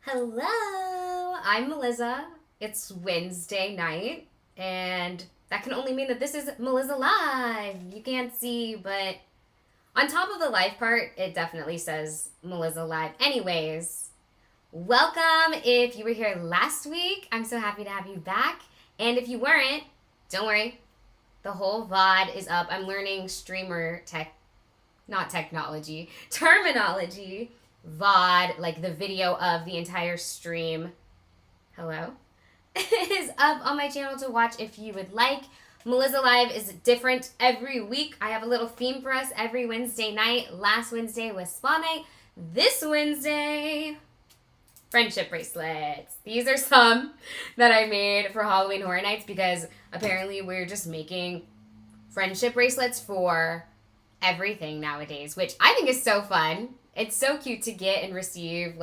Hello, I'm Melizza. It's Wednesday night, and that can only mean that this is Melizza Live. You can't see, but on top of the live part, it definitely says Melizza Live. Anyways, welcome. If you were here last week, I'm so happy to have you back. And if you weren't, don't worry. The whole VOD is up. I'm learning streamer terminology. VOD, like the video of the entire stream. Hello? Is up on my channel to watch if you would like. Melizza Live is different every week. I have a little theme for us every Wednesday night. Last Wednesday was spa night. This Wednesday, friendship bracelets. These are some that I made for Halloween Horror Nights because apparently we're just making friendship bracelets for everything nowadays, which I think is so fun. It's so cute to get and receive,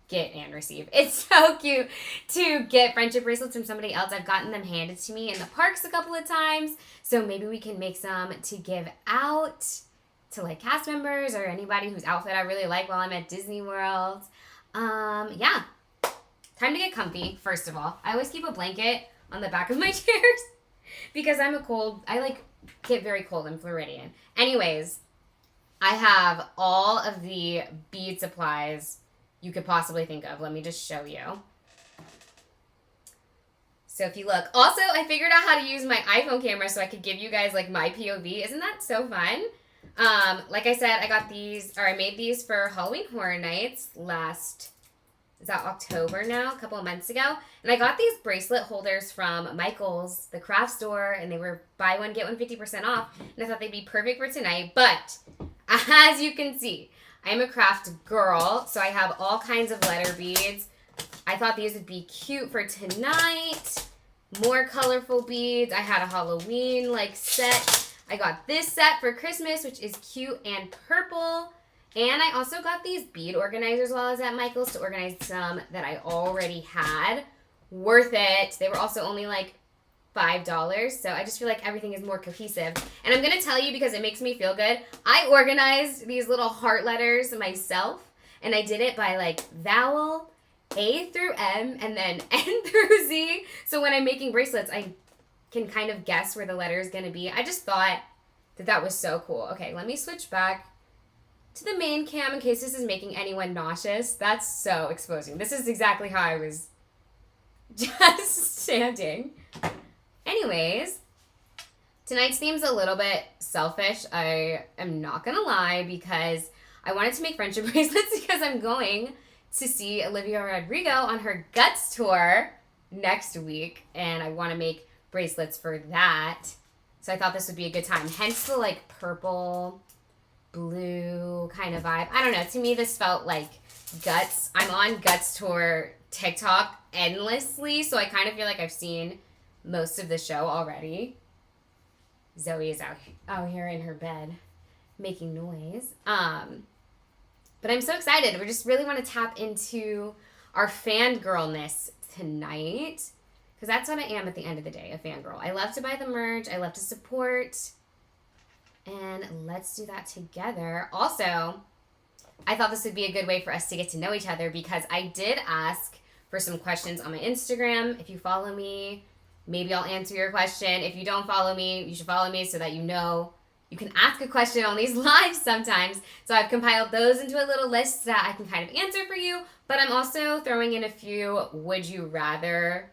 It's so cute to get friendship bracelets from somebody else. I've gotten them handed to me in the parks a couple of times, so maybe we can make some to give out to like cast members or anybody whose outfit I really like while I'm at Disney World. Yeah. Time to get comfy, first of all. I always keep a blanket on the back of my chairs because I get very cold in Floridian. Anyways, I have all of the bead supplies you could possibly think of. Let me just show you. So if you look, also I figured out how to use my iPhone camera so I could give you guys like my POV. Isn't that so fun? Like I said, I made these for Halloween Horror Nights is that October now, a couple of months ago. And I got these bracelet holders from Michael's, the craft store, and they were buy one, get one 50% off. And I thought they'd be perfect for tonight. But as you can see, I'm a craft girl, so I have all kinds of letter beads. I thought these would be cute for tonight. More colorful beads. I had a Halloween set. I got this set for Christmas, which is cute and purple. And I also got these bead organizers while I was at Michael's to organize some that I already had. Worth it. They were also only like $5, so I just feel like everything is more cohesive. And I'm going to tell you because it makes me feel good. I organized these little heart letters myself, and I did it by like vowel, A through M, and then N through Z. So when I'm making bracelets, I can kind of guess where the letter is going to be. I just thought that was so cool. Okay, let me switch back to the main cam in case this is making anyone nauseous. That's so exposing. This is exactly how I was just standing. Anyways, tonight's theme's a little bit selfish. I am not going to lie because I wanted to make friendship bracelets because I'm going to see Olivia Rodrigo on her Guts tour next week, and I want to make bracelets for that. So I thought this would be a good time. Hence the like purple blue kind of vibe. I don't know. To me, this felt like Guts. I'm on Guts tour TikTok endlessly, so I kind of feel like I've seen most of the show already. Zoe is out here in her bed making noise. But I'm so excited. We just really want to tap into our fangirlness tonight, because that's what I am at the end of the day, a fangirl. I love to buy the merch. I love to support. And let's do that together. Also, I thought this would be a good way for us to get to know each other, because I did ask for some questions on my Instagram. If you follow me, maybe I'll answer your question. If you don't follow me, you should follow me so that you know you can ask a question on these lives sometimes. So I've compiled those into a little list that I can kind of answer for you. But I'm also throwing in a few would you rather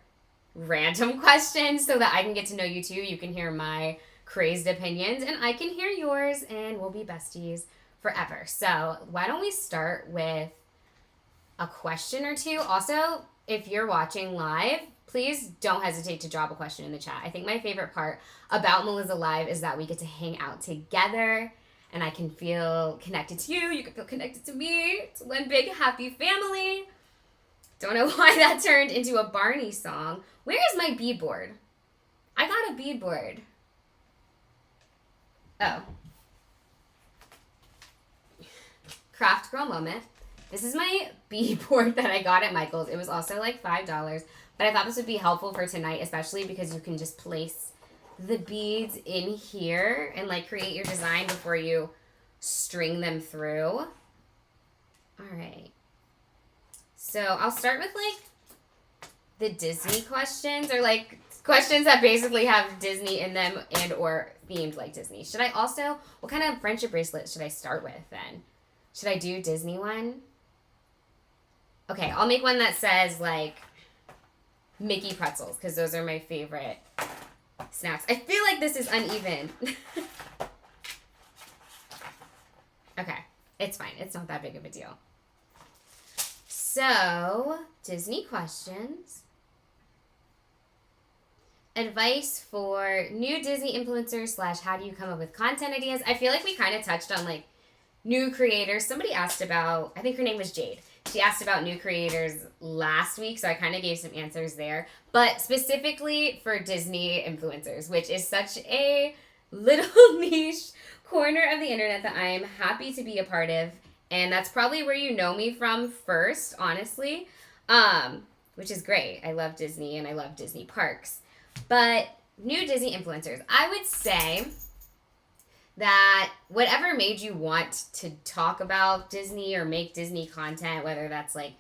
random questions so that I can get to know you too. You can hear my crazed opinions and I can hear yours, and we'll be besties forever. So why don't we start with a question or two? Also, if you're watching live, please don't hesitate to drop a question in the chat. I think my favorite part about Melizza Live is that we get to hang out together and I can feel connected to you. You can feel connected to me. It's one big happy family. Don't know why that turned into a Barney song. Where is my bead board? I got a bead board. Oh. Craft girl moment. This is my bead board that I got at Michael's. It was also like $5, but I thought this would be helpful for tonight, especially because you can just place the beads in here and like create your design before you string them through. All right. So I'll start with like the Disney questions, or like questions that basically have Disney in them and or themed like Disney. Should I also, what kind of friendship bracelet should I start with then? Should I do Disney one? Okay, I'll make one that says like Mickey pretzels, because those are my favorite snacks. I feel like this is uneven. Okay, it's fine. It's not that big of a deal. So, Disney questions. Advice for new Disney influencers / how do you come up with content ideas? I feel like we kind of touched on like new creators. Somebody asked about, I think her name was Jade. She asked about new creators last week, so I kind of gave some answers there. But specifically for Disney influencers, which is such a little niche corner of the internet that I am happy to be a part of. And that's probably where you know me from first, honestly, which is great. I love Disney and I love Disney parks. But new Disney influencers, I would say that whatever made you want to talk about Disney or make Disney content, whether that's like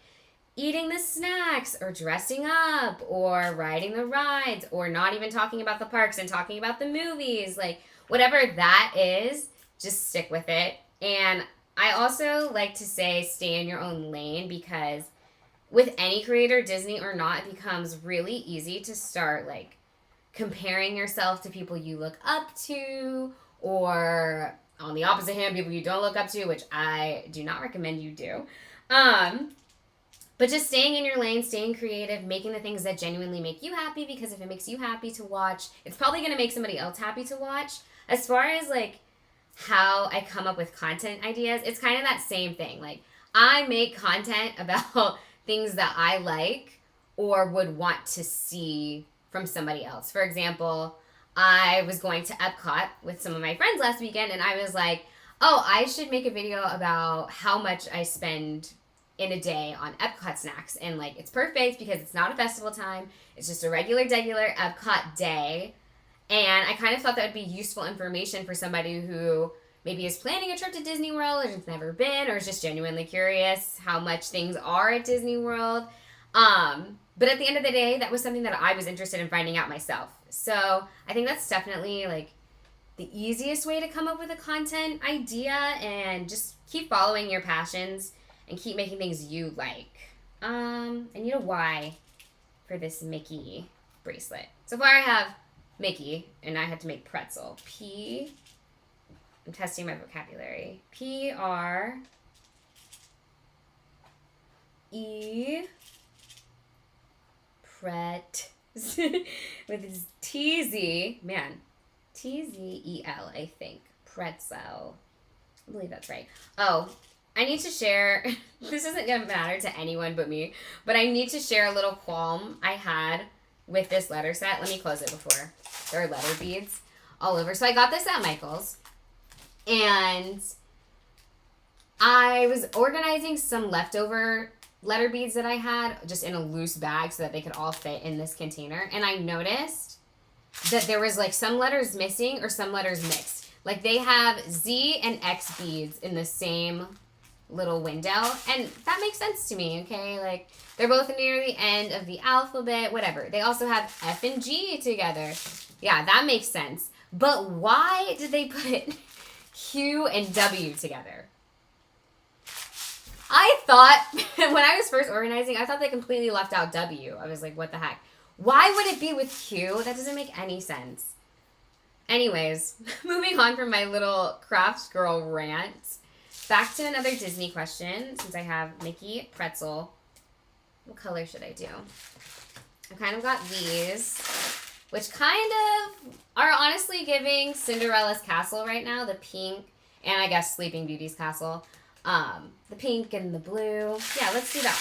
eating the snacks or dressing up or riding the rides or not even talking about the parks and talking about the movies, like whatever that is, just stick with it. And I also like to say stay in your own lane, because with any creator, Disney or not, it becomes really easy to start like comparing yourself to people you look up to, or on the opposite hand, people you don't look up to, which I do not recommend you do. But just staying in your lane, staying creative, making the things that genuinely make you happy, because if it makes you happy to watch, it's probably going to make somebody else happy to watch. As far as like how I come up with content ideas, it's kind of that same thing. Like I make content about things that I like or would want to see from somebody else. For example, I was going to Epcot with some of my friends last weekend, and I was like, oh, I should make a video about how much I spend in a day on Epcot snacks. And like, it's perfect because it's not a festival time. It's just a regular Epcot day. And I kind of thought that would be useful information for somebody who maybe is planning a trip to Disney World or has never been, or is just genuinely curious how much things are at Disney World. But at the end of the day, that was something that I was interested in finding out myself. So I think that's definitely like the easiest way to come up with a content idea, and just keep following your passions and keep making things you like. I need a Y for this Mickey bracelet. So far I have Mickey, and I had to make pretzel. I'm testing my vocabulary. PRE pret with his TZ, man, TZEL, I think, pretzel. I believe that's right. Oh, I need to share. This isn't going to matter to anyone but me, but I need to share a little qualm I had with this letter set. Let me close it before. There are letter beads all over. So I got this at Michael's, and I was organizing some leftover letter beads that I had just in a loose bag so that they could all fit in this container. And I noticed that there was like some letters missing or some letters mixed. Like they have Z and X beads in the same little window. And that makes sense to me, okay? Like they're both near the end of the alphabet, whatever. They also have F and G together. Yeah, that makes sense. But why did they put Q and W together? I thought, when I was first organizing, I thought they completely left out W. I was like, what the heck? Why would it be with Q? That doesn't make any sense. Anyways, moving on from my little crafts girl rant, back to another Disney question, since I have Mickey, Pretzel. What color should I do? I've kind of got these, which kind of are honestly giving Cinderella's castle right now, the pink, and I guess Sleeping Beauty's castle. The pink and the blue. Yeah, let's do that.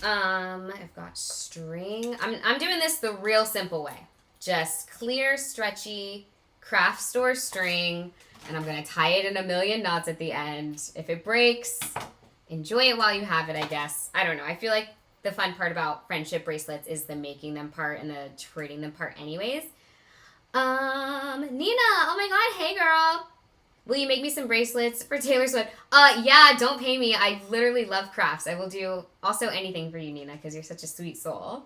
I've got string. I'm doing this the real simple way. Just clear, stretchy, craft store string, and I'm going to tie it in a million knots at the end. If it breaks, enjoy it while you have it, I guess. I don't know. I feel like the fun part about friendship bracelets is the making them part and the trading them part anyways. Nina, oh my god, hey girl. Will you make me some bracelets for Taylor Swift? Yeah, don't pay me. I literally love crafts. I will do also anything for you, Nina, because you're such a sweet soul.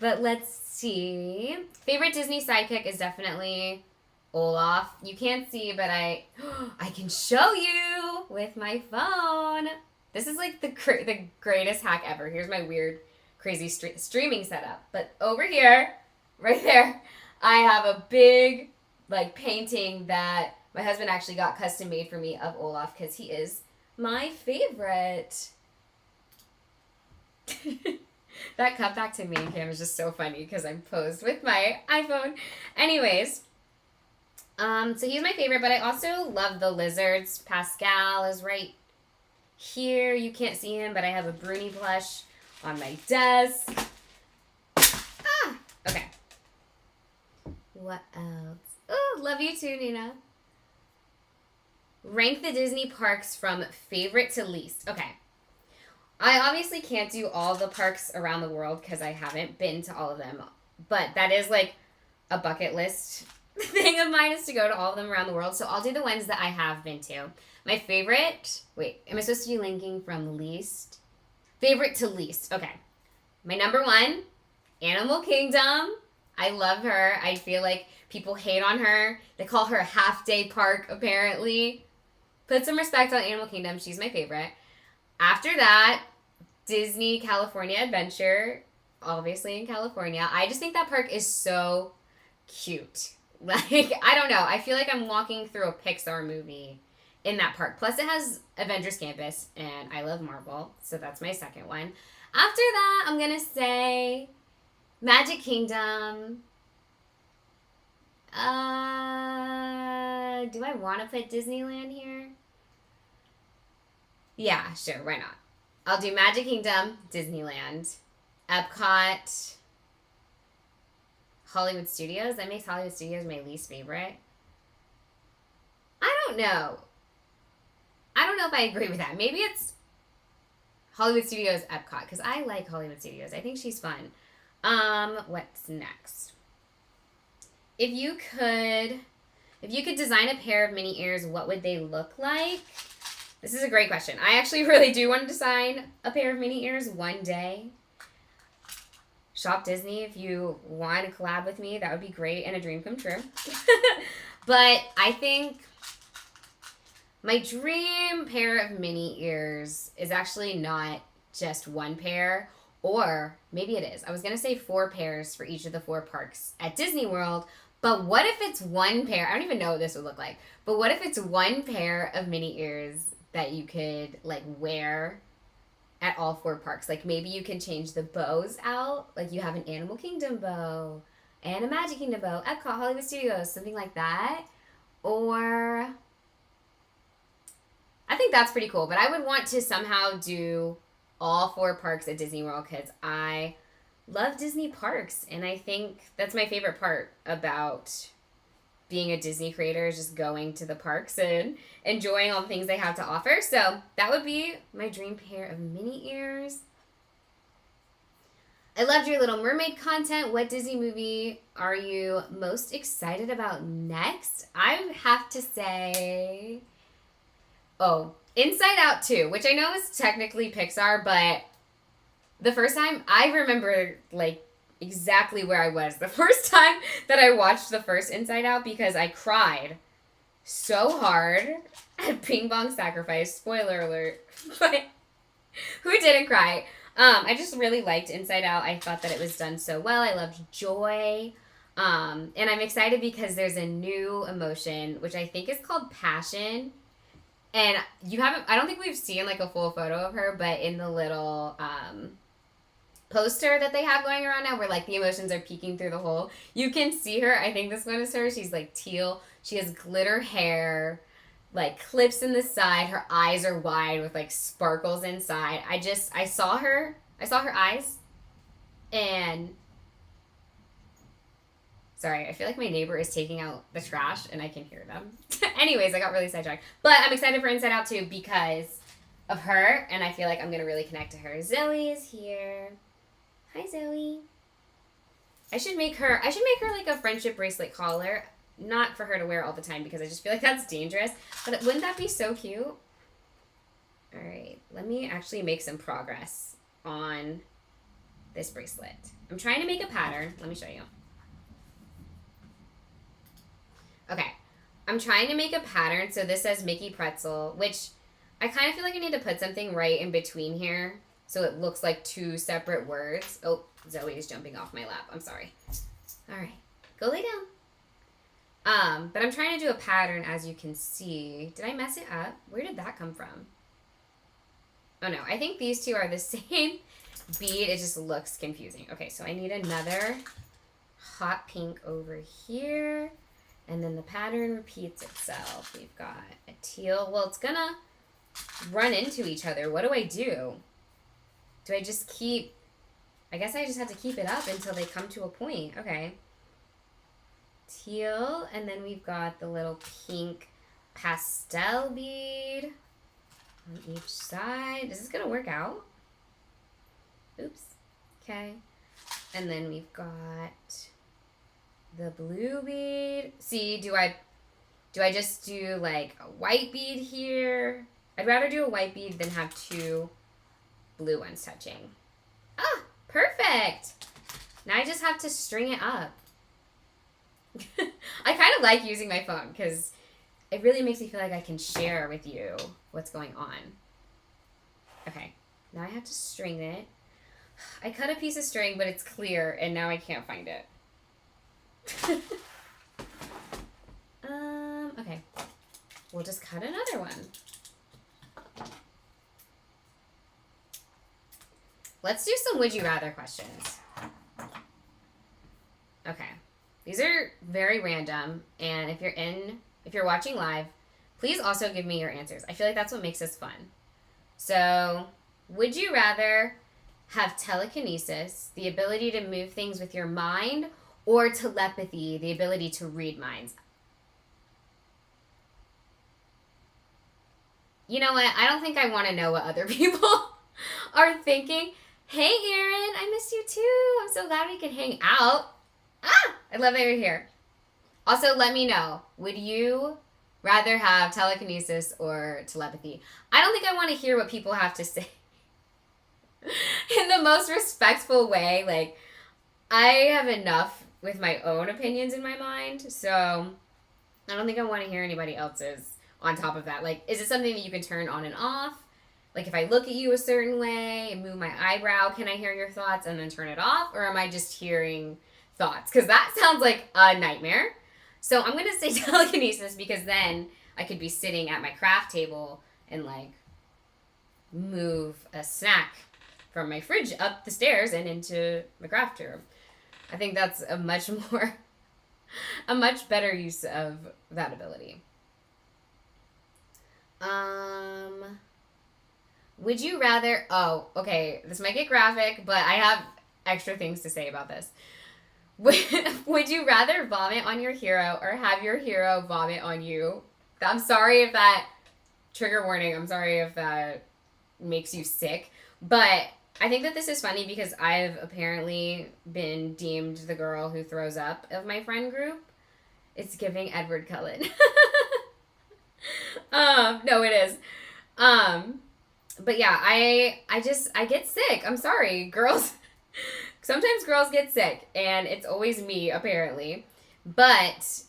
But let's see. Favorite Disney sidekick is definitely Olaf. You can't see, but I can show you with my phone. This is like the greatest hack ever. Here's my weird, crazy streaming setup. But over here, right there, I have a big like painting that my husband actually got custom made for me of Olaf because he is my favorite. That cut back to main cam is just so funny because I'm posed with my iPhone. Anyways, so he's my favorite, but I also love the lizards. Pascal is right here. You can't see him, but I have a Bruni plush on my desk. Okay. What else? Oh, love you too, Nina. Rank the Disney parks from favorite to least. Okay. I obviously can't do all the parks around the world because I haven't been to all of them. But that is like a bucket list thing of mine is to go to all of them around the world. So I'll do the ones that I have been to. My favorite... Wait, am I supposed to be linking from least? Favorite to least. Okay. My number one, Animal Kingdom. I love her. I feel like people hate on her. They call her a half-day park, apparently. Put some respect on Animal Kingdom. She's my favorite. After that, Disney California Adventure. Obviously in California. I just think that park is so cute. Like, I don't know. I feel like I'm walking through a Pixar movie in that park. Plus, it has Avengers Campus, and I love Marvel. So that's my second one. After that, I'm going to say Magic Kingdom. Do I want to put Disneyland here? Yeah, sure. Why not? I'll do Magic Kingdom, Disneyland, Epcot, Hollywood Studios. That makes Hollywood Studios my least favorite. I don't know. I don't know if I agree with that. Maybe it's Hollywood Studios, Epcot, because I like Hollywood Studios. I think she's fun. What's next? If you could design a pair of mini ears, what would they look like? This is a great question. I actually really do want to design a pair of mini ears one day. Shop Disney, if you want to collab with me, that would be great and a dream come true. But I think my dream pair of mini ears is actually not just one pair, or maybe it is. I was going to say 4 pairs for each of the 4 parks at Disney World, but what if it's one pair? I don't even know what this would look like, but what if it's one pair of mini ears that you could like wear at all 4 parks? Like maybe you can change the bows out. Like you have an Animal Kingdom bow and a Magic Kingdom bow, Epcot, Hollywood Studios, something like that. Or I think that's pretty cool. But I would want to somehow do all 4 parks at Disney World because I love Disney parks. And I think that's my favorite part about being a Disney creator is just going to the parks and enjoying all the things they have to offer. So that would be my dream pair of mini ears. I loved your Little Mermaid content. What Disney movie are you most excited about next? I have to say, Inside Out 2, which I know is technically Pixar, but the first time, I remember, like, exactly where I was the first time that I watched the first Inside Out because I cried so hard at Ping Pong Sacrifice. Spoiler alert. But who didn't cry? I just really liked Inside Out. I thought that it was done so well. I loved joy. And I'm excited because there's a new emotion, which I think is called passion. And I don't think we've seen like a full photo of her, but in the little poster that they have going around now where like the emotions are peeking through the hole, you can see her. I think this one is her. She's like teal. She has glitter hair, like clips in the side. Her eyes are wide with like sparkles inside. I saw her eyes, and sorry, I feel like my neighbor is taking out the trash and I can hear them. Anyways, I got really sidetracked. But I'm excited for Inside Out 2 because of her, and I feel like I'm going to really connect to her. Zoe is here. Hi, Zoe. I should make her like a friendship bracelet collar. Not for her to wear all the time because I just feel like that's dangerous. But wouldn't that be so cute? All right, let me actually make some progress on this bracelet. I'm trying to make a pattern. Let me show you. Okay, I'm trying to make a pattern. So this says Mickey Pretzel, which I kind of feel like I need to put something right in between here so it looks like 2 separate words. Oh, Zoe is jumping off my lap. I'm sorry. All right, go lay down. But I'm trying to do a pattern, as you can see. Did I mess it up? Where did that come from? Oh no, I think these 2 are the same bead. It just looks confusing. Okay, so I need another hot pink over here. And then the pattern repeats itself. We've got a teal. Well, it's gonna run into each other. What do I do? Do I just keep... I guess I just have to keep it up until they come to a point. Okay. Teal, and then we've got the little pink pastel bead on each side. Is this gonna work out? Oops. Okay. And then we've got the blue bead. See, do I just do like a white bead here? I'd rather do a white bead than have 2 blue ones touching. Ah, perfect. Now I just have to string it up. I kind of like using my phone because it really makes me feel like I can share with you what's going on. Okay, now I have to string it. I cut a piece of string, but it's clear, and now I can't find it. Okay. We'll just cut another one. Let's do some would you rather questions. Okay. These are very random, and if you're watching live, please also give me your answers. I feel like that's what makes this fun. So, would you rather have telekinesis, the ability to move things with your mind, or telepathy, the ability to read minds? You know what? I don't think I want to know what other people are thinking. Hey, Erin, I miss you too. I'm so glad we could hang out. Ah, I love that you're here. Also, let me know. Would you rather have telekinesis or telepathy? I don't think I want to hear what people have to say. In the most respectful way. Like, I have enough with my own opinions in my mind, so I don't think I want to hear anybody else's on top of that. Like, is it something that you can turn on and off? Like, if I look at you a certain way and move my eyebrow, can I hear your thoughts and then turn it off? Or am I just hearing thoughts? Because that sounds like a nightmare. So I'm going to say telekinesis because then I could be sitting at my craft table and, like, move a snack from my fridge up the stairs and into my craft room. I think that's a much better use of that ability. Would you rather, oh, okay, this might get graphic, but I have extra things to say about this. Would you rather vomit on your hero or have your hero vomit on you? I'm sorry if that, trigger warning, I'm sorry if that makes you sick, but I think that this is funny because I've apparently been deemed the girl who throws up of my friend group. It's giving Edward Cullen. No, it is. But yeah, I get sick. I'm sorry, girls. Sometimes girls get sick, and it's always me, apparently. But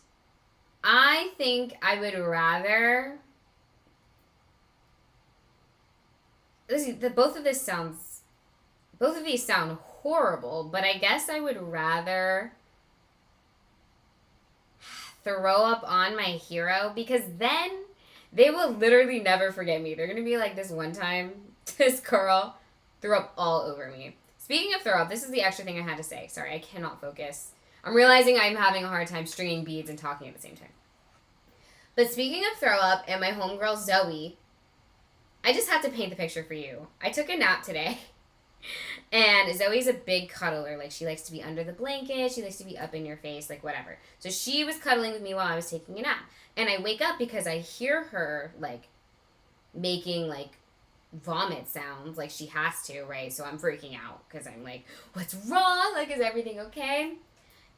I think I would rather. Both of these sound horrible, but I guess I would rather throw up on my hero because then they will literally never forget me. They're going to be like, this one time, this girl threw up all over me. Speaking of throw up, this is the extra thing I had to say. Sorry, I cannot focus. I'm realizing I'm having a hard time stringing beads and talking at the same time. But speaking of throw up and my homegirl Zoe, I just have to paint the picture for you. I took a nap today. And Zoe's a big cuddler. Like, she likes to be under the blanket. She likes to be up in your face, like, whatever. So she was cuddling with me while I was taking a nap. And I wake up because I hear her, like, making, like, vomit sounds. Like, she has to, right? So I'm freaking out because I'm like, what's wrong? Like, is everything okay?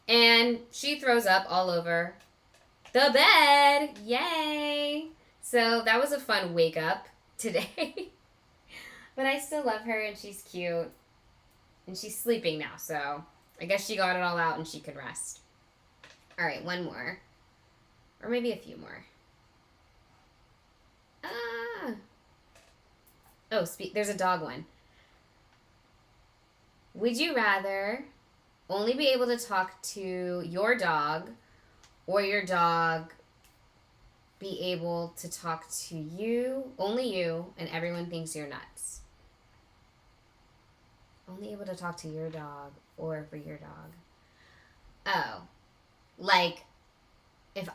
And she throws up all over the bed. Yay! So that was a fun wake up today. But I still love her, and she's cute. And she's sleeping now, so I guess she got it all out and she could rest. All right, one more. Or maybe a few more. Oh, there's a dog one. Would you rather only be able to talk to your dog or your dog be able to talk to you, only you, and everyone thinks you're nuts? Only able to talk to your dog or for your dog. Oh, like if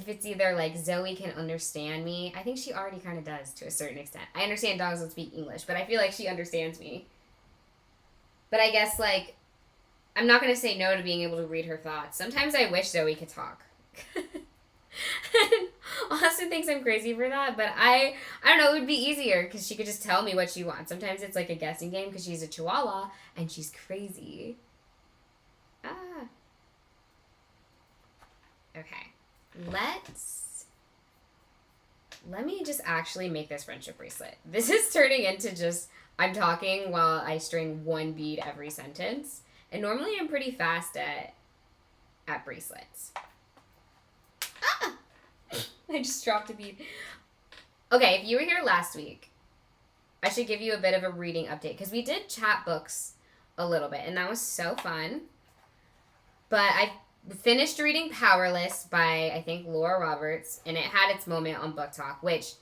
it's either like Zoe can understand me. I think she already kind of does to a certain extent. I understand dogs don't speak English, but I feel like she understands me. But I guess like I'm not going to say no to being able to read her thoughts. Sometimes I wish Zoe could talk. Austin thinks I'm crazy for that, but I don't know, it would be easier because she could just tell me what she wants. Sometimes it's like a guessing game because she's a chihuahua and she's crazy. Okay, let me just actually make this friendship bracelet. This is turning into just I'm talking while I string one bead every sentence, and normally I'm pretty fast at bracelets. I just dropped a bead. Okay, if you were here last week, I should give you a bit of a reading update because we did chat books a little bit, and that was so fun. But I finished reading Powerless by, I think, Laura Roberts, and it had its moment on Book Talk, which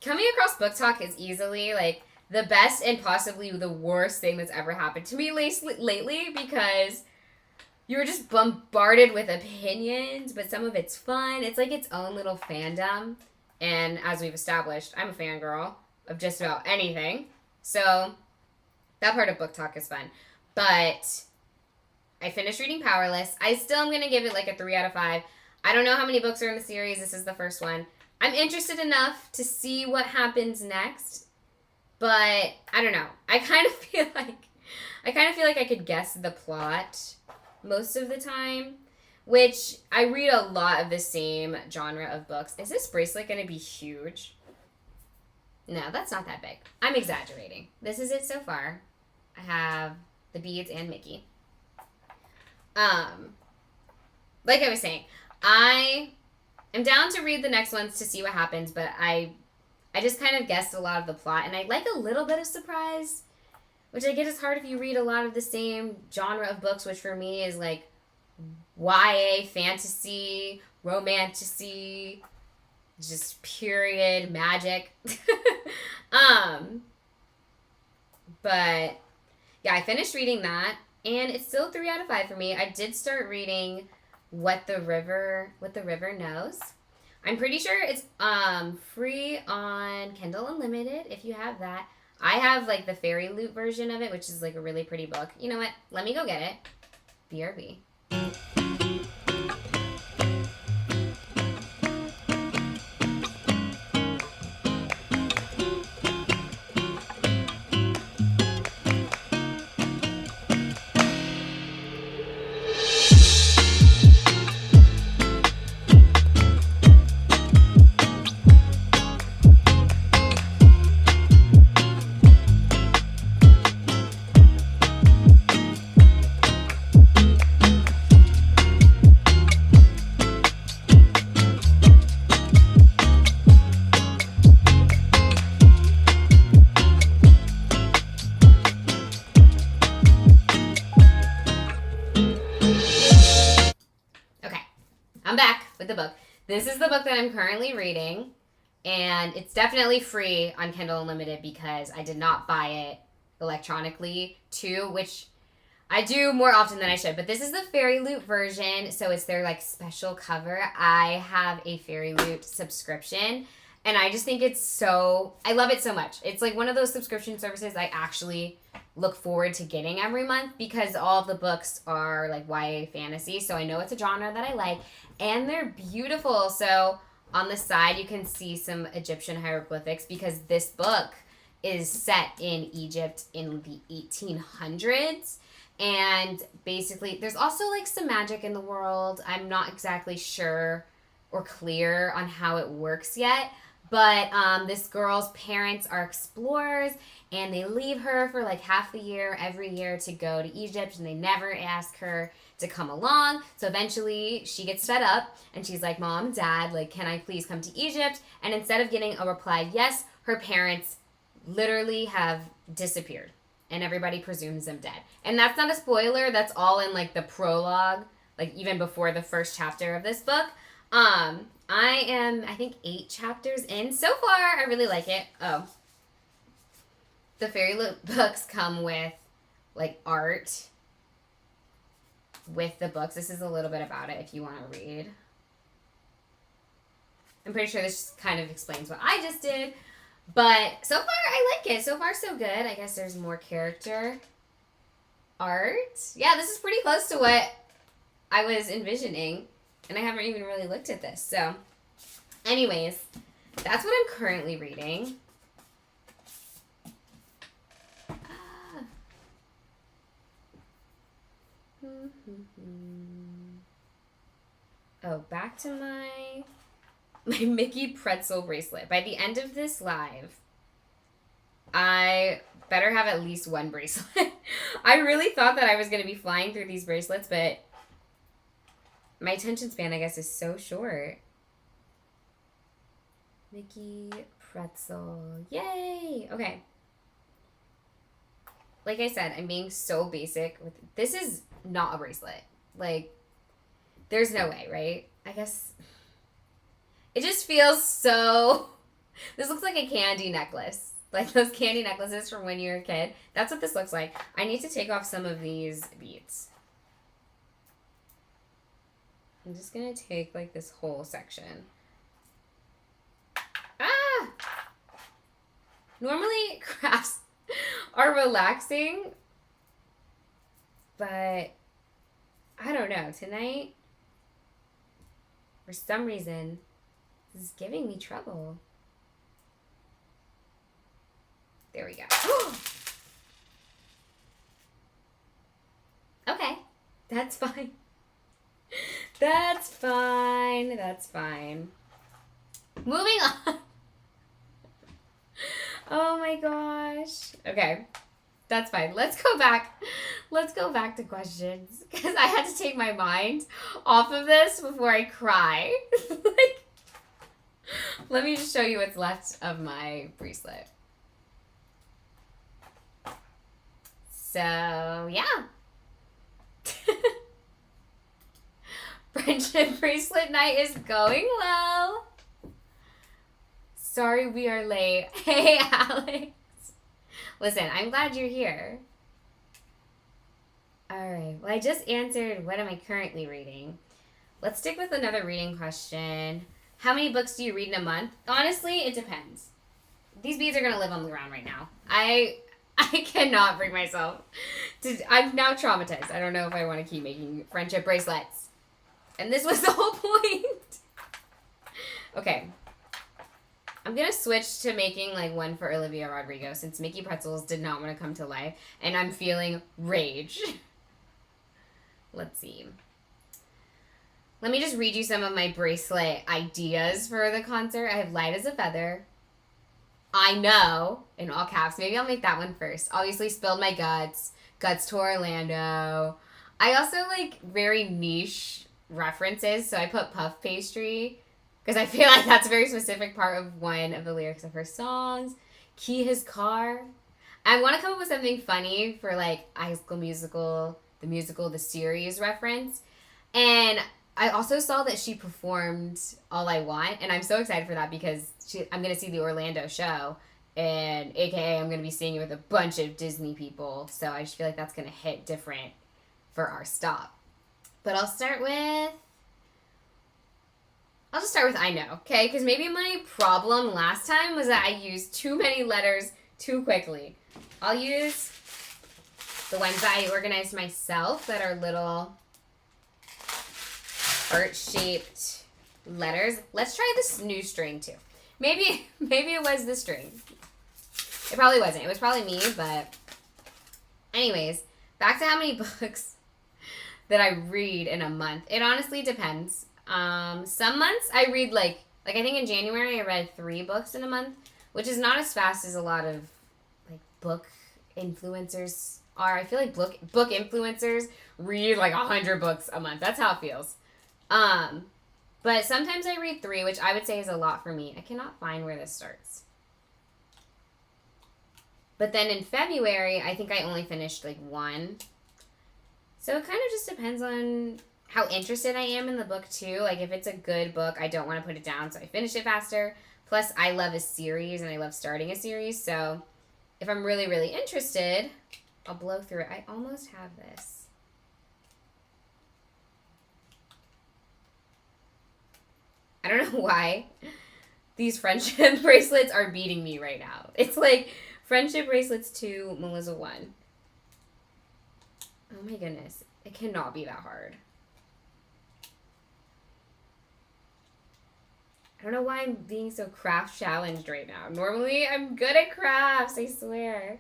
coming across Book Talk is easily, like, the best and possibly the worst thing that's ever happened to me lately because you were just bombarded with opinions, but some of it's fun. It's like its own little fandom. And as we've established, I'm a fangirl of just about anything. So that part of Book Talk is fun. But I finished reading Powerless. I still am going to give it like a 3 out of 5. I don't know how many books are in the series. This is the first one. I'm interested enough to see what happens next. But I don't know. I kind of feel like I could guess the plot most of the time, which I read a lot of the same genre of books. Is this bracelet going to be huge? No, that's not that big. I'm exaggerating. This is it so far. I have the beads and Mickey. Like I was saying, I am down to read the next ones to see what happens, but I just kind of guessed a lot of the plot, and I like a little bit of surprise, which I get is hard if you read a lot of the same genre of books, which for me is like YA, fantasy, romantasy, just period, magic. But yeah, I finished reading that, and it's still 3 out of 5 for me. I did start reading What the River Knows. I'm pretty sure it's free on Kindle Unlimited if you have that. I have like the fairy loot version of it, which is like a really pretty book. You know what? Let me go get it. BRB. I'm back with the book. This is the book that I'm currently reading, and it's definitely free on Kindle Unlimited because I did not buy it electronically too, which I do more often than I should. But this is the Fairy Loot version, so it's their like special cover. I have a Fairy Loot subscription, and I just think I love it so much. It's like one of those subscription services I actually look forward to getting every month because all of the books are like YA fantasy, so I know it's a genre that I like, and they're beautiful. So on the side you can see some Egyptian hieroglyphics because this book is set in Egypt in the 1800s, and basically there's also like some magic in the world. I'm not exactly sure or clear on how it works yet, but this girl's parents are explorers, and they leave her for like half the year every year to go to Egypt, and they never ask her to come along. So eventually she gets fed up, and she's like, Mom, Dad, like, can I please come to Egypt? And instead of getting a reply yes, her parents literally have disappeared, and everybody presumes them dead. And that's not a spoiler. That's all in like the prologue, like even before the first chapter of this book. I am, I think, 8 chapters in. So far, I really like it. Oh. The Fairy Loot books come with, like, art with the books. This is a little bit about it if you want to read. I'm pretty sure this kind of explains what I just did. But so far, I like it. So far, so good. I guess there's more character art. Yeah, this is pretty close to what I was envisioning. And I haven't even really looked at this. So, anyways, that's what I'm currently reading. Oh, back to my Mickey pretzel bracelet. By the end of this live, I better have at least one bracelet. I really thought that I was going to be flying through these bracelets, but my attention span, I guess, is so short. Mickey pretzel. Yay! Okay. Like I said, I'm being so basic with this is not a bracelet. Like, there's no way, right? I guess it just feels so. This looks like a candy necklace. Like those candy necklaces from when you were a kid. That's what this looks like. I need to take off some of these beads. I'm just going to take like this whole section. Ah! Normally crafts are relaxing, but I don't know. Tonight, for some reason, this is giving me trouble. There we go. Okay, that's fine. That's fine. That's fine. Moving on. Oh my gosh. Okay. That's fine. Let's go back. Let's go back to questions. Because I had to take my mind off of this before I cry. Like, let me just show you what's left of my bracelet. So, yeah. Friendship bracelet night is going well. Sorry we are late. Hey, Alex. Listen, I'm glad you're here. Alright, well, I just answered what am I currently reading. Let's stick with another reading question. How many books do you read in a month? Honestly, it depends. These beads are gonna live on the ground right now. I cannot bring myself to. I'm now traumatized. I don't know if I want to keep making friendship bracelets. And this was the whole point. Okay. I'm gonna switch to making like one for Olivia Rodrigo since Mickey Pretzels did not want to come to life, and I'm feeling rage. Let's see. Let me just read you some of my bracelet ideas for the concert. I have light as a feather. I know, in all caps. Maybe I'll make that one first. Obviously, spilled my guts. Guts to Orlando. I also like very niche references, so I put puff pastry because I feel like that's a very specific part of one of the lyrics of her songs. Key his car. I want to come up with something funny for like High School Musical, the series reference. And I also saw that she performed All I Want, and I'm so excited for that because I'm going to see the Orlando show, and AKA I'm going to be seeing it with a bunch of Disney people, so I just feel like that's going to hit different for our stop. But I'll just start with I know, okay? Because maybe my problem last time was that I used too many letters too quickly. I'll use the ones that I organized myself that are little heart-shaped letters. Let's try this new string too. Maybe it was the string. It probably wasn't. It was probably me, but anyways, back to how many books that I read in a month. It honestly depends. Some months I read like I think in January I read 3 books in a month, which is not as fast as a lot of like book influencers are. I feel like book influencers read like 100 books a month. That's how it feels. But sometimes I read 3, which I would say is a lot for me. I cannot find where this starts. But then in February, I think I only finished like 1. So it kind of just depends on how interested I am in the book too. Like if it's a good book, I don't want to put it down, so I finish it faster. Plus, I love a series and I love starting a series. So if I'm really, really interested, I'll blow through it. I almost have this. I don't know why these friendship bracelets are beating me right now. It's like friendship bracelets 2, Melizza 1. Oh my goodness. It cannot be that hard. I don't know why I'm being so craft challenged right now. Normally, I'm good at crafts, I swear.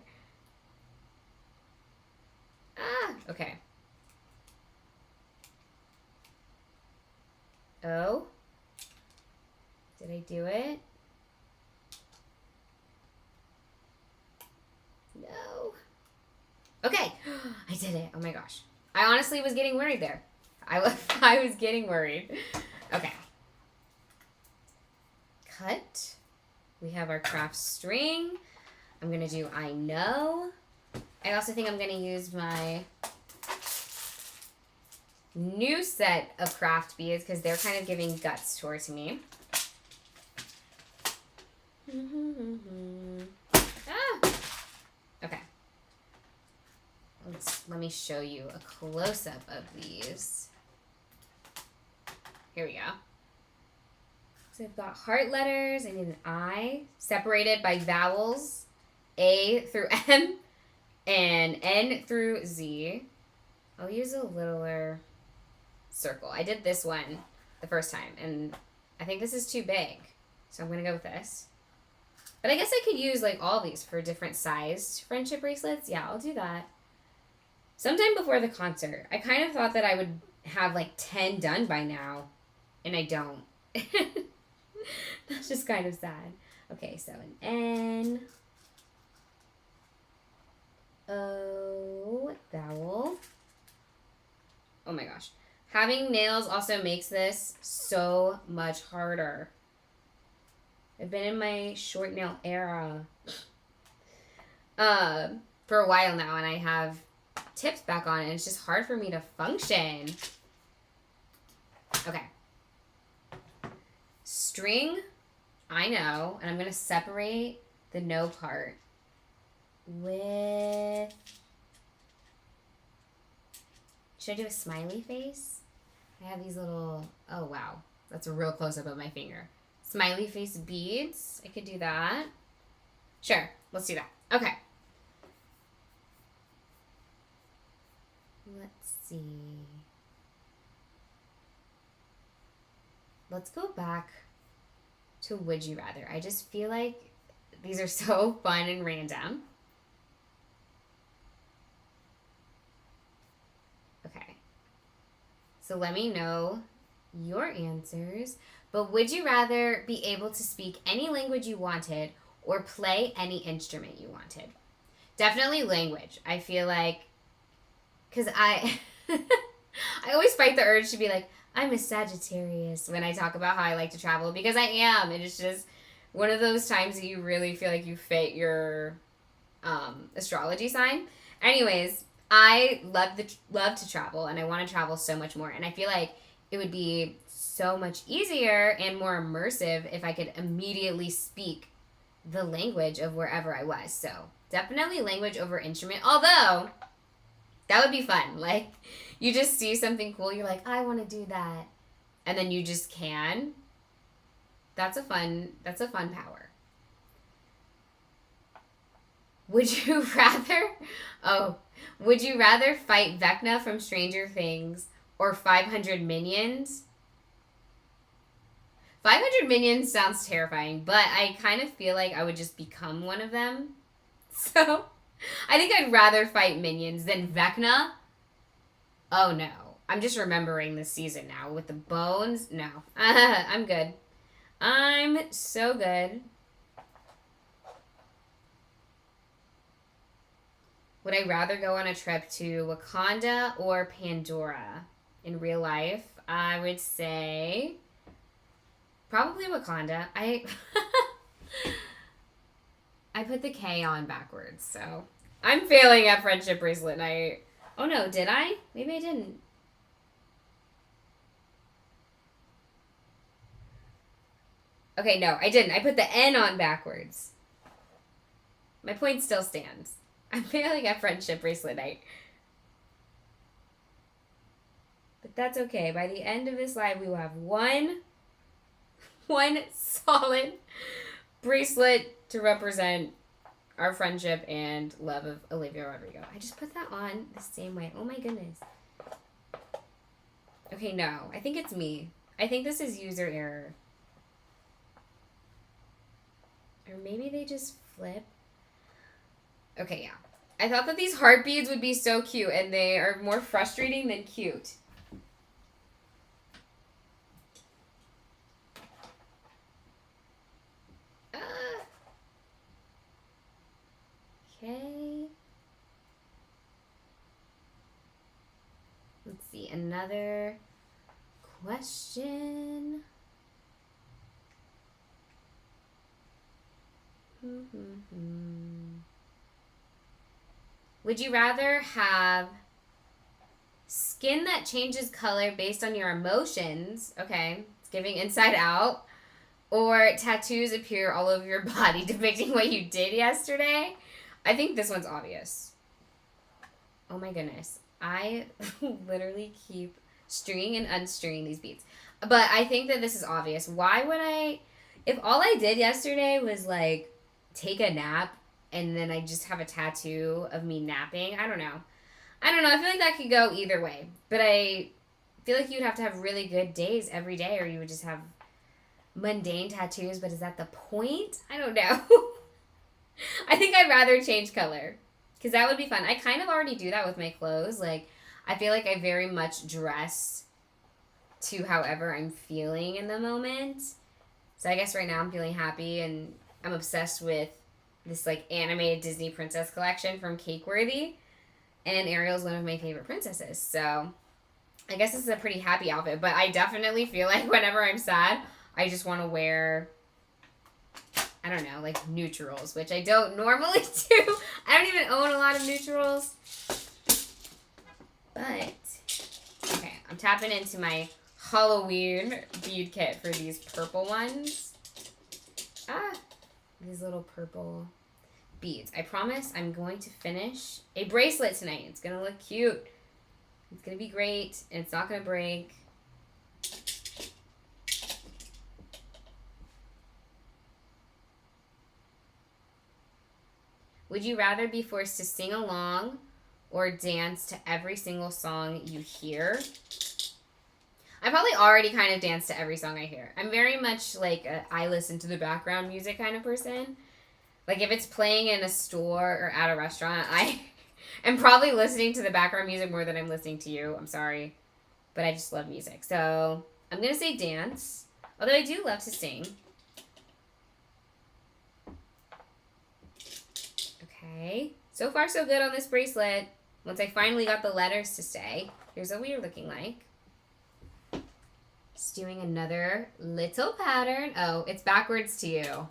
Okay. Oh. Did I do it? No. Okay. I did it. Oh my gosh. I honestly was getting worried there. I was getting worried. Okay. Cut. We have our craft string. I'm going to do I know. I also think I'm going to use my new set of craft beads because they're kind of giving guts towards me. Okay. Let me show you a close-up of these. Here we go. So I've got heart letters. I need an I separated by vowels, A through M and N through Z. I'll use a littler circle. I did this one the first time, and I think this is too big. So I'm going to go with this. But I guess I could use like all these for different sized friendship bracelets. Yeah, I'll do that. Sometime before the concert, I kind of thought that I would have like 10 done by now, and I don't. That's just kind of sad. Okay, so an N, O, vowel. Oh my gosh. Having nails also makes this so much harder. I've been in my short nail era for a while now, and I have tips back on, and it's just hard for me to function. Okay. String, I know, and I'm going to separate the no part with... Should I do a smiley face? I have these little... Oh, wow. That's a real close-up of my finger. Smiley face beads. I could do that. Sure. Let's do that. Okay. Let's see. Let's go back to Would You Rather. I just feel like these are so fun and random. Okay. So let me know your answers. But would you rather be able to speak any language you wanted or play any instrument you wanted? Definitely language. I feel like, because I always fight the urge to be like, I'm a Sagittarius when I talk about how I like to travel, because I am. And it's just one of those times that you really feel like you fit your astrology sign. Anyways, I love to travel, and I want to travel so much more. And I feel like it would be so much easier and more immersive if I could immediately speak the language of wherever I was. So definitely language over instrument. Although that would be fun. Like, you just see something cool, you're like, I want to do that, and then you just can. That's a fun power. Would you rather fight Vecna from Stranger Things or 500 minions? 500 minions sounds terrifying, but I kind of feel like I would just become one of them. So I think I'd rather fight minions than Vecna. Oh no. I'm just remembering this season now with the bones. No. I'm good. I'm so good. Would I rather go on a trip to Wakanda or Pandora in real life? I would say probably Wakanda. I put the K on backwards, so I'm failing at friendship bracelet night. Oh no, did I? Maybe I didn't. Okay, no, I didn't. I put the N on backwards. My point still stands. I'm failing at friendship bracelet night. But that's okay. By the end of this live, we will have one solid bracelet to represent our friendship and love of Olivia Rodrigo. I just put that on the same way. Oh my goodness. Okay, no. I think it's me. I think this is user error. Or maybe they just flip. Okay, yeah. I thought that these heart beads would be so cute, and they are more frustrating than cute. Okay. Let's see, another question. Would you rather have skin that changes color based on your emotions? Okay, it's giving Inside Out. Or tattoos appear all over your body depicting what you did yesterday? I think this one's obvious. Oh my goodness. I literally keep stringing and unstringing these beads. But I think that this is obvious. Why would I... If all I did yesterday was, like, take a nap and then I just have a tattoo of me napping, I don't know. I feel like that could go either way. But I feel like you'd have to have really good days every day, or you would just have mundane tattoos. But is that the point? I don't know. I think I'd rather change color, because that would be fun. I kind of already do that with my clothes. Like, I feel like I very much dress to however I'm feeling in the moment. So I guess right now I'm feeling happy, and I'm obsessed with this, like, animated Disney princess collection from Cakeworthy. And Ariel's one of my favorite princesses. So I guess this is a pretty happy outfit. But I definitely feel like whenever I'm sad, I just want to wear, I don't know, like neutrals, which I don't normally do. I don't even own a lot of neutrals. But, okay, I'm tapping into my Halloween bead kit for these purple ones. These little purple beads. I promise I'm going to finish a bracelet tonight. It's going to look cute. It's going to be great, and it's not going to break. Would you rather be forced to sing along or dance to every single song you hear? I probably already kind of dance to every song I hear. I'm very much like I listen to the background music kind of person. Like if it's playing in a store or at a restaurant, I am probably listening to the background music more than I'm listening to you. I'm sorry. But I just love music. So I'm going to say dance. Although I do love to sing. Okay. So far so good on this bracelet. Once I finally got the letters to say, here's what we're looking like. Just doing another little pattern. Oh, it's backwards to you.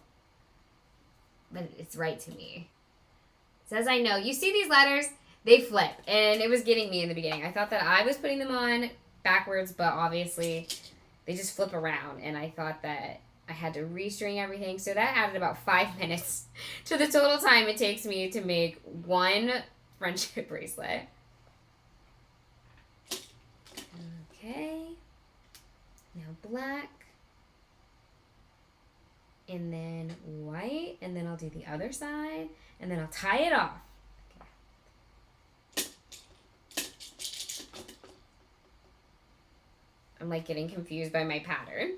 But it's right to me. It says I know. You see these letters? They flip. And it was getting me in the beginning. I thought that I was putting them on backwards, but obviously they just flip around. And I thought that I had to restring everything. So that added about 5 minutes to the total time it takes me to make one friendship bracelet. Okay. Now black. And then white. And then I'll do the other side. And then I'll tie it off. Okay. I'm like getting confused by my pattern.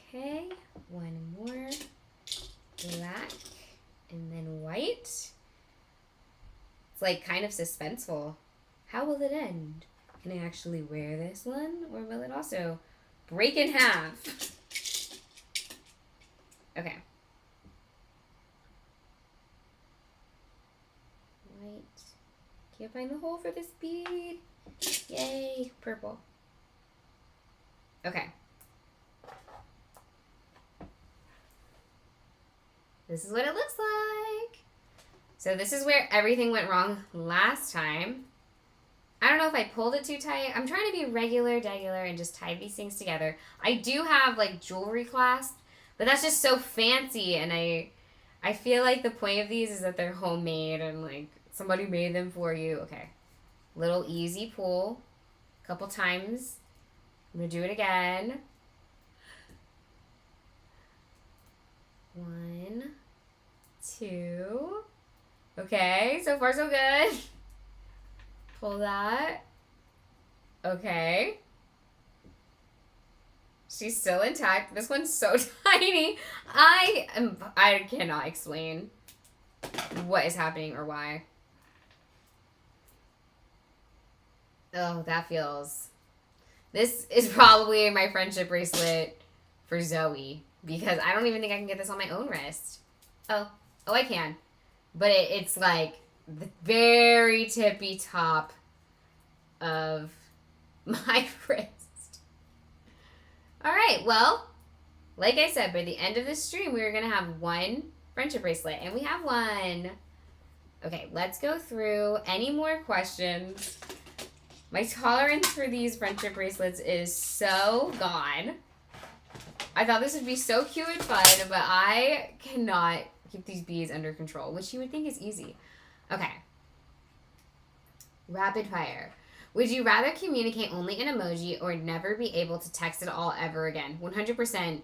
Okay, one more, black, and then white. It's like kind of suspenseful. How will it end? Can I actually wear this one, or will it also break in half? Okay. White. Can't find the hole for this bead. Yay, purple. Okay. This is what it looks like. So this is where everything went wrong last time. I don't know if I pulled it too tight. I'm trying to be regular, and just tie these things together. I do have like jewelry clasp, but that's just so fancy, and I feel like the point of these is that they're homemade and like somebody made them for you. Okay. Little easy pull. A couple times. I'm going to do it again. 1, 2. Okay, so far so good. Pull that. Okay. She's still intact. This one's so tiny. I cannot explain what is happening or why. Oh, that feels... This is probably my friendship bracelet for Zoe. Because I don't even think I can get this on my own wrist. Oh, I can. But it's like the very tippy top of my wrist. All right, well, like I said, by the end of this stream, we're going to have one friendship bracelet. And we have one. Okay, let's go through any more questions. My tolerance for these friendship bracelets is so gone. I thought this would be so cute and fun, but I cannot keep these bees under control, which you would think is easy. Okay. Rapid fire. Would you rather communicate only in emoji or never be able to text at all ever again? 100%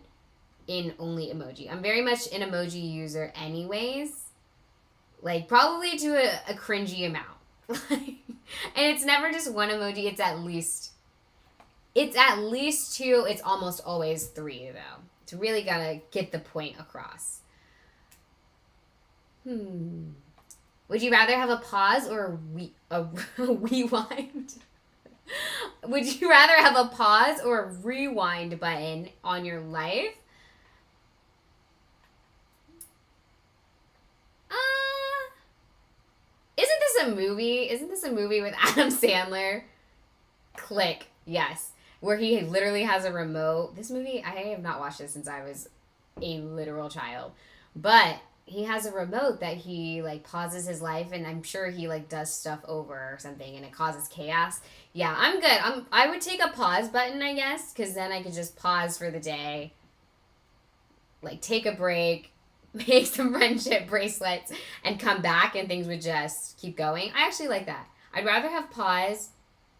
in only emoji. I'm very much an emoji user anyways. Like, probably to a cringy amount. And it's never just one emoji, it's at least 2. It's almost always 3, though. It's really gotta get the point across. Would you rather have a pause or a rewind? Would you rather have a pause or a rewind button on your life? Isn't this a movie? Isn't this a movie with Adam Sandler? Click. Yes. Where he literally has a remote. This movie, I have not watched this since I was a literal child. But he has a remote that he, like, pauses his life, and I'm sure he, like, does stuff over or something, and it causes chaos. Yeah, I'm good. I would take a pause button, I guess, because then I could just pause for the day. Like, take a break, make some friendship bracelets, and come back, and things would just keep going. I actually like that. I'd rather have pause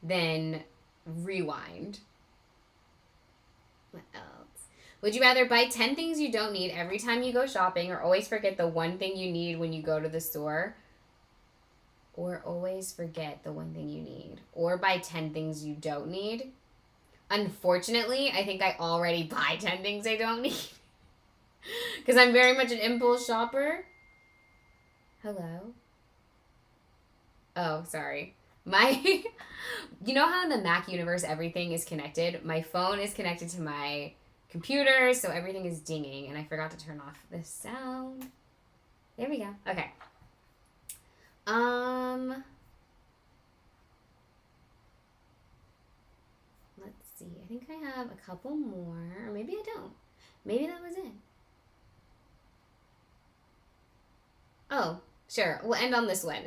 than rewind. What else? Would you rather buy 10 things you don't need every time you go shopping, or always forget the one thing you need when you go to the store? Or always forget the one thing you need. Or buy 10 things you don't need. Unfortunately, I think I already buy 10 things I don't need. Because I'm very much an impulse shopper. Hello? Oh, sorry. You know how in the Mac universe everything is connected? My phone is connected to my computer, so everything is dinging, and I forgot to turn off the sound. There we go. Okay. Let's see. I think I have a couple more, or maybe I don't. Maybe that was it. Oh, sure. We'll end on this one.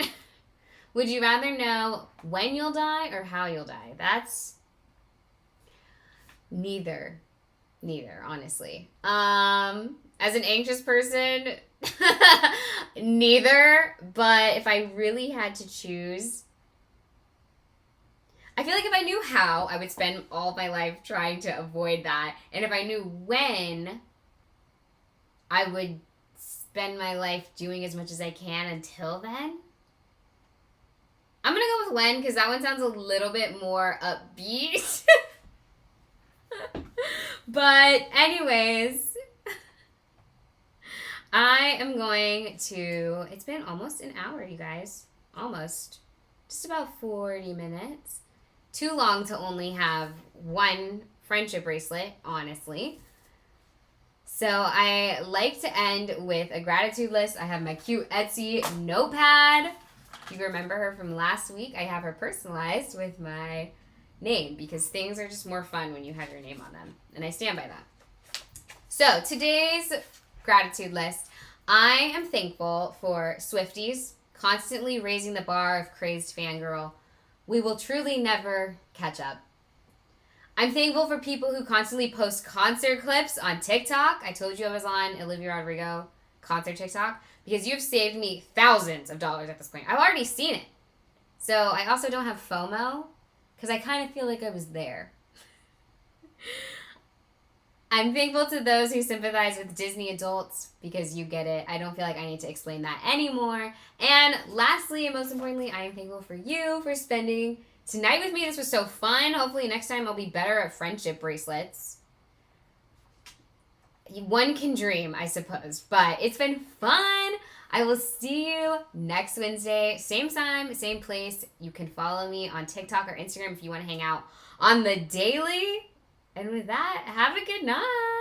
Would you rather know when you'll die or how you'll die? That's neither, honestly. As an anxious person, neither, but if I really had to choose, I feel like if I knew how, I would spend all of my life trying to avoid that. And if I knew when, I would spend my life doing as much as I can until then. I'm going to go with when, because that one sounds a little bit more upbeat. But anyways, I am going to, it's been almost an hour, you guys. Almost. Just about 40 minutes. Too long to only have one friendship bracelet, honestly. So I like to end with a gratitude list. I have my cute Etsy notepad. If you remember her from last week, I have her personalized with my name because things are just more fun when you have your name on them. And I stand by that. So today's gratitude list. I am thankful for Swifties constantly raising the bar of crazed fangirl. We will truly never catch up. I'm thankful for people who constantly post concert clips on TikTok. I told you I was on Olivia Rodrigo concert TikTok because you've saved me thousands of dollars at this point. I've already seen it. So I also don't have FOMO because I kind of feel like I was there. I'm thankful to those who sympathize with Disney adults because you get it. I don't feel like I need to explain that anymore. And lastly, and most importantly, I am thankful for you for spending tonight with me. This was so fun. Hopefully next time I'll be better at friendship bracelets. One can dream, I suppose. But it's been fun. I will see you next Wednesday. Same time, same place. You can follow me on TikTok or Instagram if you want to hang out on the daily. And with that, have a good night.